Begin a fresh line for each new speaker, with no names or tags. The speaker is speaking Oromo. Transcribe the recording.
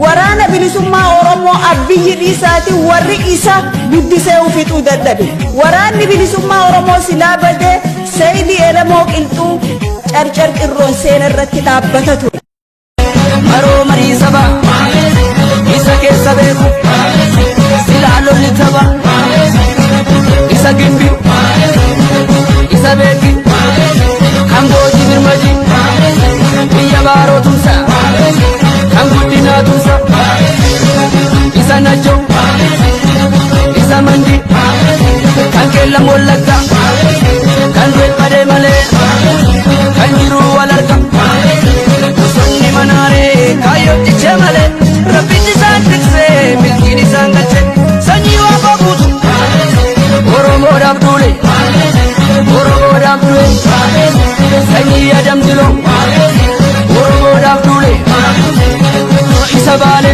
waraana bilisummaa Oromoo abbiyyi dhiisaati warri isa guddisee ufituu dadhabe waraanni bilisummaa Oromoo silaa badee Seydi Elemoo Qilxuu carcar qirroon seena irratti dhaabbata ture.
Maroo marii saba isa keessa beeku silaa lolli taba isa gimbi isa beeki kan boojii birmaji biyya baaroo tumsa kan guddinaa tumsa isa najjo isa mandi kan keella mollagga kan beekmadee malee kan jiru wal arga sonni manaaree kaayoo jichee malee rabbiin isaan tiksee milkiin isaan galche sanyii waa guutu Oromoodhaaf duule Oromoodhaaf duule sanyii adamdiloo Oromoodhaaf duule isa baale